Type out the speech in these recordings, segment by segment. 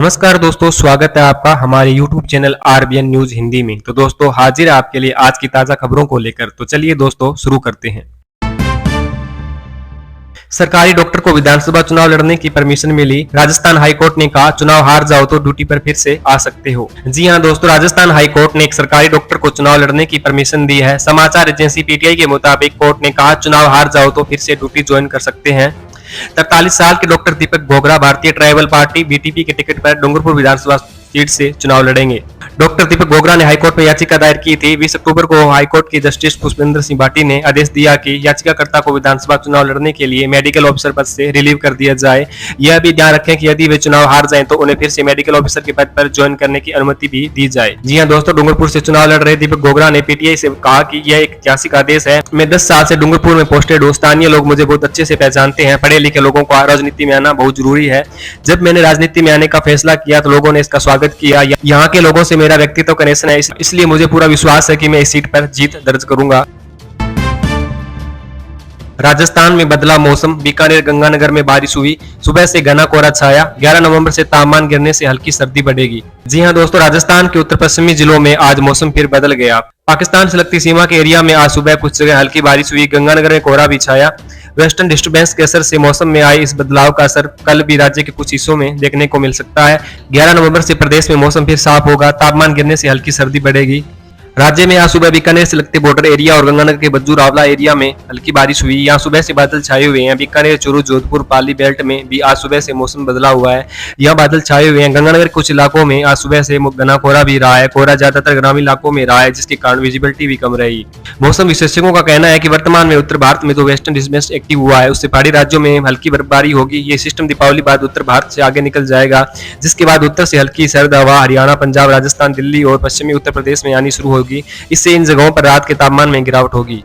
नमस्कार दोस्तों, स्वागत है आपका हमारे YouTube channel RBN news Hindi में। तो दोस्तों हाजिर है आपके लिए आज की ताजा खबरों को लेकर। तो चलिए दोस्तों शुरू करते हैं। सरकारी डॉक्टर को विधानसभा चुनाव लड़ने की परमिशन मिली। राजस्थान हाईकोर्ट ने कहा चुनाव हार जाओ तो ड्यूटी पर फिर से आ सकते हो। जी हां दोस्तों, राजस्थान हाईकोर्ट ने एक सरकारी डॉक्टर को चुनाव लड़ने की परमिशन दी है। समाचार एजेंसी PTI के मुताबिक कोर्ट ने कहा चुनाव हार जाओ तो फिर से ड्यूटी ज्वाइन कर सकते हैं। 43 साल के डॉक्टर दीपक बोगरा भारतीय ट्राइबल पार्टी BTP के टिकट पर डूंगरपुर विधानसभा सीट से चुनाव लड़ेंगे। डॉक्टर दीपक बोगरा ने हाईकोर्ट में याचिका दायर की थी। 20 अक्टूबर को हाईकोर्ट के जस्टिस पुष्पेंद्र सिंह भाटी ने आदेश दिया कि याचिकाकर्ता को विधानसभा चुनाव लड़ने के लिए मेडिकल ऑफिसर पद से रिलीव कर दिया जाए। यह भी ध्यान रखें कि यदि वे चुनाव हार जाएं तो उन्हें फिर से मेडिकल ऑफिसर के पद पर ज्वाइन करने की अनुमति भी दी जाए। जी हां दोस्तों, डूंगरपुर से चुनाव लड़ रहे दीपक बोगरा ने PTI से कहा कि यह एक ऐतिहासिक आदेश है। मैं 10 साल से डूंगरपुर में पोस्टेड हूँ। स्थानीय लोग मुझे बहुत अच्छे से पहचानते हैं। पढ़े लिखे लोगों को राजनीति में आना बहुत जरूरी है। जब मैंने राजनीति में आने का फैसला किया तो लोगों ने इसका स्वागत किया। यहाँ के लोगों से मेरा व्यक्तित्व कनेक्शन है, इसलिए मुझे पूरा विश्वास है कि मैं इस सीट पर जीत दर्ज करूंगा। राजस्थान में बदला मौसम। बीकानेर गंगानगर में बारिश हुई। सुबह से घना कोहरा छाया। 11 नवंबर से तापमान गिरने से हल्की सर्दी बढ़ेगी। जी हां दोस्तों, राजस्थान के उत्तर पश्चिमी जिलों में आज मौसम फिर बदल गया। पाकिस्तान से लगती सीमा के एरिया में आज सुबह कुछ जगह हल्की बारिश हुई। गंगानगर में कोहरा भी छाया। वेस्टर्न डिस्टर्बेंस के असर से मौसम में आए इस बदलाव का असर कल भी राज्य के कुछ हिस्सों में देखने को मिल सकता है। 11 नवंबर से प्रदेश में मौसम फिर साफ होगा। तापमान गिरने से हल्की सर्दी बढ़ेगी। राज्य में आज सुबह बीकानेर से लगते बॉर्डर एरिया और गंगानगर के बज्जू रावला एरिया में हल्की बारिश हुई। यहाँ सुबह से बादल छाए हुए हैं। बीकानेर, चूरू, जोधपुर, पाली बेल्ट में भी आज सुबह से मौसम बदला हुआ है। यहाँ बादल छाए हुए हैं। गंगानगर के कुछ इलाकों में आज सुबह से घना कोहरा भी रहा है। कोहरा ज्यादातर ग्रामीण इलाकों में रहा है, जिसके कारण विजिबिलिटी भी कम रही। मौसम विशेषज्ञों का कहना है कि वर्तमान में उत्तर भारत में जो वेस्टर्न डिस्टर्बेंस एक्टिव हुआ है उससे पहाड़ी राज्यों में हल्की बर्फबारी होगी। ये सिस्टम दीपावली बाद उत्तर भारत से आगे निकल जाएगा, जिसके बाद उत्तर से हल्की सर्द हवा हरियाणा, पंजाब, राजस्थान, दिल्ली और पश्चिमी उत्तर प्रदेश में आनी शुरू होगी। इससे इन जगहों पर रात के तापमान में गिरावट होगी।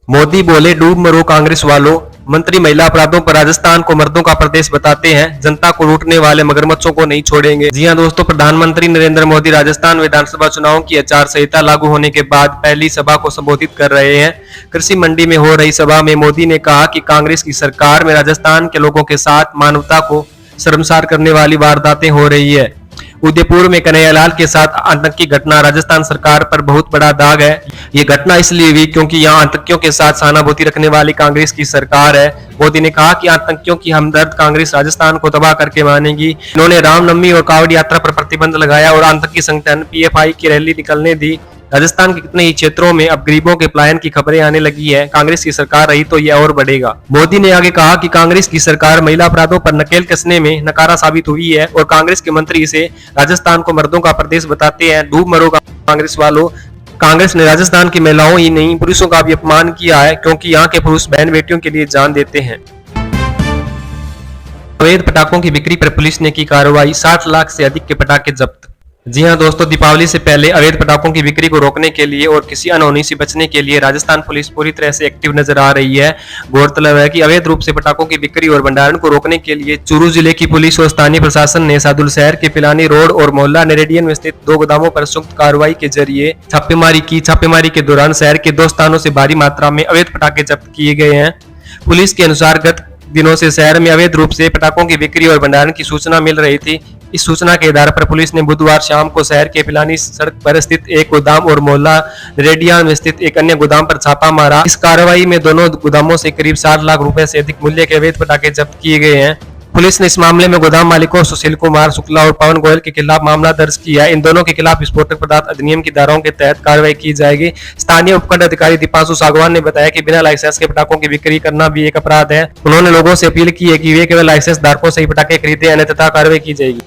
मोदी बोले डूब मरो कांग्रेस वालों। मंत्री महिला अपराधों पर राजस्थान को मर्दों का प्रदेश बताते हैं। जनता को लूटने वाले मगरमच्छों को नहीं छोड़ेंगे। जी हां दोस्तों, प्रधानमंत्री नरेंद्र मोदी राजस्थान विधानसभा चुनावों की आचार संहिता लागू होने के बाद पहली सभा को संबोधित कर रहे हैं। कृषि मंडी में हो रही सभा में मोदी ने कहा कि कांग्रेस की सरकार में राजस्थान के लोगों के साथ मानवता को शर्मसार करने वाली वारदातें हो रही है। उदयपुर में कन्हैयालाल के साथ आतंकी घटना राजस्थान सरकार पर बहुत बड़ा दाग है। ये घटना इसलिए हुई क्योंकि यहाँ आतंकियों के साथ सहानुभूति रखने वाली कांग्रेस की सरकार है। मोदी ने कहा कि आतंकियों की हमदर्द कांग्रेस राजस्थान को तबाह करके मानेगी। इन्होंने रामनवमी और कावड़ यात्रा पर प्रतिबंध लगाया और आतंकी संगठन PFI की रैली निकलने दी। राजस्थान के कितने ही क्षेत्रों में अब गरीबों के पलायन की खबरें आने लगी है। कांग्रेस की सरकार रही तो यह और बढ़ेगा। मोदी ने आगे कहा कि कांग्रेस की सरकार महिला अपराधों पर नकेल कसने में नकारा साबित हुई है और कांग्रेस के मंत्री इसे राजस्थान को मर्दों का प्रदेश बताते हैं। डूब मरो कांग्रेस वालों। कांग्रेस ने राजस्थान की महिलाओं ही नहीं पुरुषों का भी अपमान किया है, क्योंकि यहाँ के पुरुष बहन बेटियों के लिए जान देते हैं। अवैध पटाखों की बिक्री पर पुलिस ने की कार्रवाई। 60 लाख से अधिक के पटाखे जब्त। जी हां दोस्तों, दीपावली से पहले अवैध पटाखों की बिक्री को रोकने के लिए और किसी अनहोनी से बचने के लिए राजस्थान पुलिस पूरी तरह से एक्टिव नजर आ रही है। गौरतलब है कि अवैध रूप से पटाखों की बिक्री और भंडारण को रोकने के लिए चूरू जिले की पुलिस और स्थानीय प्रशासन ने सादुल शहर के पिलानी रोड और मोहल्ला नेरेडियन में स्थित 2 गोदामों पर संयुक्त कार्रवाई के जरिए छापेमारी की। छापेमारी के दौरान शहर के 2 स्थानों से भारी मात्रा में अवैध पटाखे जब्त किए गए हैं। पुलिस के अनुसार गत दिनों से शहर में अवैध रूप से पटाखों की बिक्री और भंडारण की सूचना मिल रही थी। इस सूचना के आधार पर पुलिस ने बुधवार शाम को शहर के पिलानी सड़क पर स्थित एक गोदाम और मोहल्ला रेडिया में स्थित एक अन्य गोदाम पर छापा मारा। इस कार्रवाई में दोनों गोदामों से करीब 60 लाख रुपए से अधिक मूल्य के अवैध पटाखे जब्त किए गए हैं। पुलिस ने इस मामले में गोदाम मालिकों सुशील कुमार शुक्ला और पवन गोयल के खिलाफ मामला दर्ज किया है। इन दोनों के खिलाफ विस्फोटक पदार्थ अधिनियम की धाराओं के तहत कार्रवाई की जाएगी। स्थानीय उपखंड अधिकारी दीपांशु सागवान ने बताया कि बिना लाइसेंस के पटाखों की बिक्री करना भी एक अपराध है। उन्होंने लोगों से अपील की है कि वे केवल लाइसेंस धारकों से ही पटाखे खरीदें, अन्यथा कार्रवाई की जाएगी।